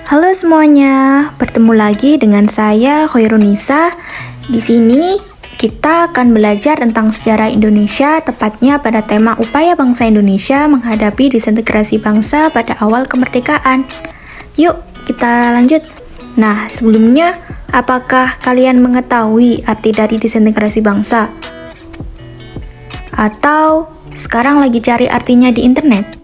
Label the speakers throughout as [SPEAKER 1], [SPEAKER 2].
[SPEAKER 1] Halo semuanya, bertemu lagi dengan saya Khairunisa. Di sini kita akan belajar tentang sejarah Indonesia, tepatnya pada tema upaya bangsa Indonesia menghadapi disintegrasi bangsa pada awal kemerdekaan. Yuk, kita lanjut. Nah, sebelumnya, apakah kalian mengetahui arti dari disintegrasi bangsa? Atau sekarang lagi cari artinya di internet?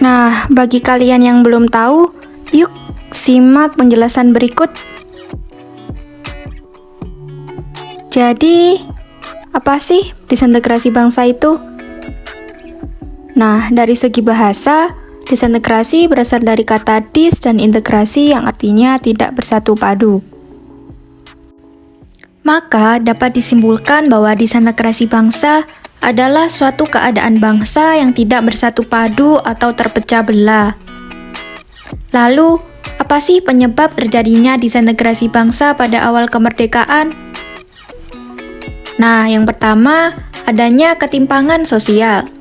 [SPEAKER 1] Nah, bagi kalian yang belum tahu, yuk simak penjelasan berikut. Jadi, apa sih disintegrasi bangsa itu? Nah, dari segi bahasa, disintegrasi berasal dari kata dis dan integrasi yang artinya tidak bersatu padu. Maka dapat disimpulkan bahwa disintegrasi bangsa adalah suatu keadaan bangsa yang tidak bersatu padu atau terpecah belah. Lalu, apa sih penyebab terjadinya disintegrasi bangsa pada awal kemerdekaan? Nah, yang pertama, adanya ketimpangan sosial.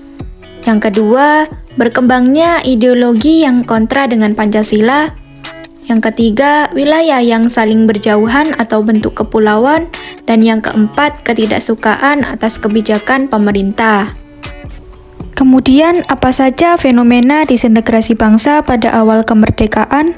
[SPEAKER 1] Yang kedua, berkembangnya ideologi yang kontra dengan Pancasila. Yang ketiga, wilayah yang saling berjauhan atau bentuk kepulauan. Dan yang keempat, ketidaksukaan atas kebijakan pemerintah. Kemudian, apa saja fenomena disintegrasi bangsa pada awal kemerdekaan?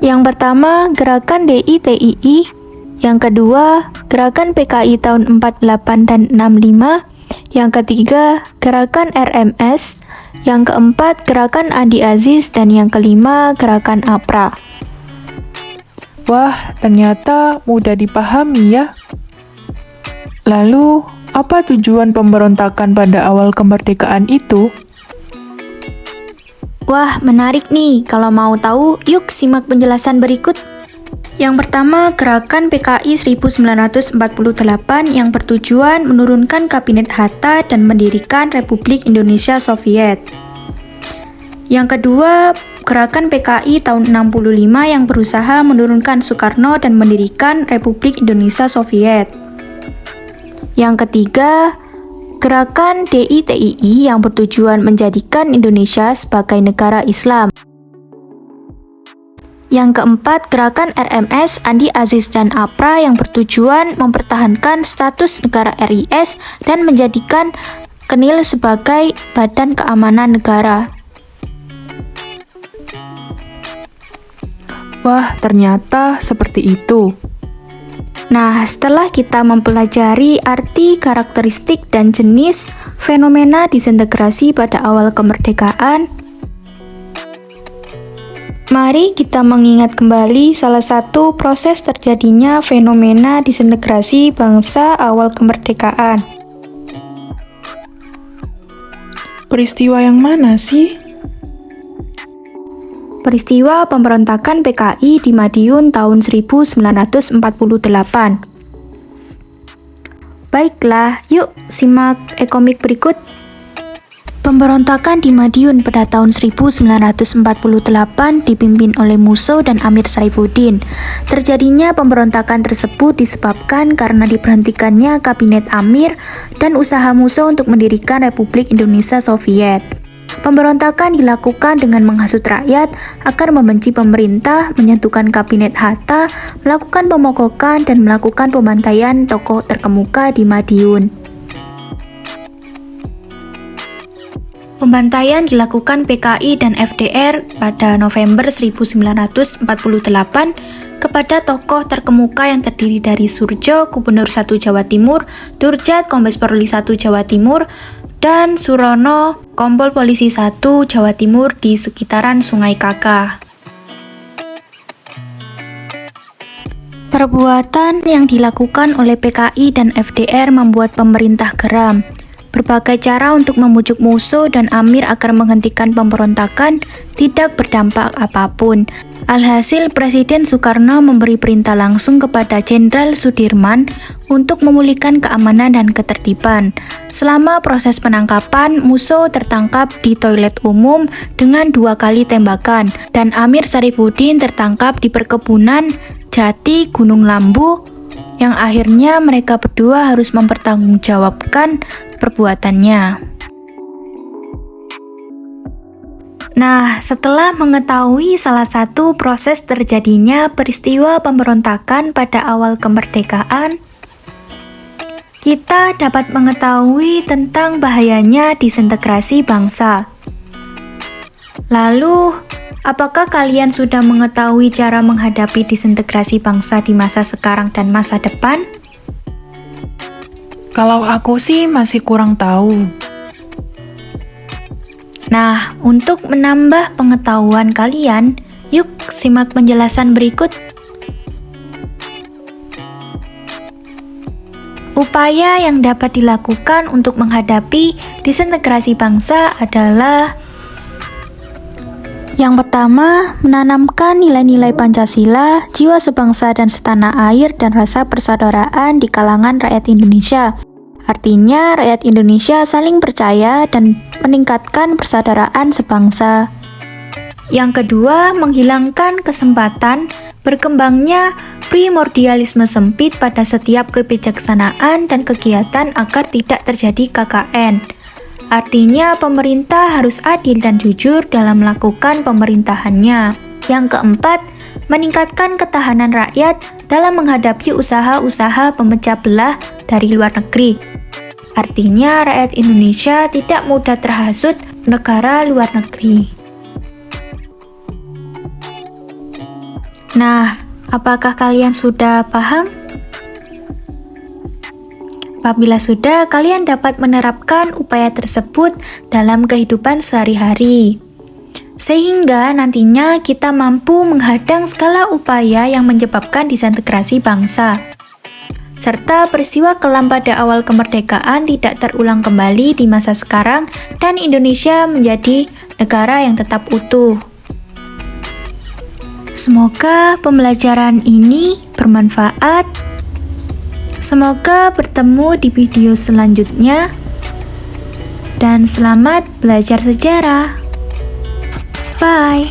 [SPEAKER 1] Yang pertama, gerakan DITII. Yang kedua, gerakan PKI tahun 48 dan 65. Yang ketiga, gerakan RMS. Yang keempat, gerakan Andi Aziz. Dan yang kelima, gerakan APRA.
[SPEAKER 2] Wah, ternyata mudah dipahami ya. Lalu, apa tujuan pemberontakan pada awal kemerdekaan itu?
[SPEAKER 1] Wah, menarik nih. Kalau mau tahu, yuk simak penjelasan berikut. Yang pertama, gerakan PKI 1948 yang bertujuan menurunkan Kabinet Hatta dan mendirikan Republik Indonesia Soviet. Yang kedua, gerakan PKI tahun 65 yang berusaha menurunkan Soekarno dan mendirikan Republik Indonesia Soviet. Yang ketiga, gerakan DITII yang bertujuan menjadikan Indonesia sebagai negara Islam. Yang keempat, gerakan RMS, Andi Aziz dan APRA yang bertujuan mempertahankan status negara RIS dan menjadikan KNIL sebagai Badan Keamanan Negara.
[SPEAKER 2] Wah, ternyata seperti itu.
[SPEAKER 1] Nah, setelah kita mempelajari arti, karakteristik, dan jenis fenomena disintegrasi pada awal kemerdekaan, mari kita mengingat kembali salah satu proses terjadinya fenomena disintegrasi bangsa awal kemerdekaan.
[SPEAKER 2] Peristiwa yang mana sih?
[SPEAKER 1] Peristiwa pemberontakan PKI di Madiun tahun 1948. Baiklah, yuk simak e-komik berikut. Pemberontakan di Madiun pada tahun 1948 dipimpin oleh Musso dan Amir Saifuddin. Terjadinya pemberontakan tersebut disebabkan karena diberhentikannya Kabinet Amir dan usaha Musso untuk mendirikan Republik Indonesia Soviet. Pemberontakan dilakukan dengan menghasut rakyat agar membenci pemerintah, menyatukan Kabinet Hatta, melakukan pemogokan, dan melakukan pembantaian tokoh terkemuka di Madiun. Pembantaian dilakukan PKI dan FDR pada November 1948 kepada tokoh terkemuka yang terdiri dari Soerdjo, Gubernur 1 Jawa Timur, Durjat, Kombes Polri 1 Jawa Timur, dan Surono, Kompol Polisi 1 Jawa Timur di sekitaran Sungai Kakah. Perbuatan yang dilakukan oleh PKI dan FDR membuat pemerintah geram. Berbagai cara untuk membujuk Musso dan Amir agar menghentikan pemberontakan tidak berdampak apapun. Alhasil, Presiden Soekarno memberi perintah langsung kepada Jenderal Sudirman untuk memulihkan keamanan dan ketertiban. Selama proses penangkapan, Musso tertangkap di toilet umum dengan 2 kali tembakan, dan Amir Saifuddin tertangkap di perkebunan Jati Gunung Lambu, yang akhirnya mereka berdua harus mempertanggungjawabkan perbuatannya. Nah, setelah mengetahui salah satu proses terjadinya peristiwa pemberontakan pada awal kemerdekaan, kita dapat mengetahui tentang bahayanya disintegrasi bangsa. Lalu, apakah kalian sudah mengetahui cara menghadapi disintegrasi bangsa di masa sekarang dan masa depan?
[SPEAKER 2] Kalau aku sih masih kurang tahu.
[SPEAKER 1] Nah, untuk menambah pengetahuan kalian, yuk simak penjelasan berikut. Upaya yang dapat dilakukan untuk menghadapi disintegrasi bangsa adalah: yang pertama, menanamkan nilai-nilai Pancasila, jiwa sebangsa dan setanah air, dan rasa persaudaraan di kalangan rakyat Indonesia. Artinya, rakyat Indonesia saling percaya dan meningkatkan persaudaraan sebangsa. Yang kedua, menghilangkan kesempatan berkembangnya primordialisme sempit pada setiap kebijaksanaan dan kegiatan agar tidak terjadi KKN. Artinya, pemerintah harus adil dan jujur dalam melakukan pemerintahannya. Yang keempat, meningkatkan ketahanan rakyat dalam menghadapi usaha-usaha pemecah belah dari luar negeri. Artinya, rakyat Indonesia tidak mudah terhasut negara luar negeri. Nah, apakah kalian sudah paham? Apabila sudah, kalian dapat menerapkan upaya tersebut dalam kehidupan sehari-hari, sehingga nantinya kita mampu menghadang segala upaya yang menyebabkan disintegrasi bangsa, serta peristiwa kelam pada awal kemerdekaan tidak terulang kembali di masa sekarang dan Indonesia menjadi negara yang tetap utuh. Semoga pembelajaran ini bermanfaat. Semoga bertemu di video selanjutnya. Dan selamat belajar sejarah. Bye.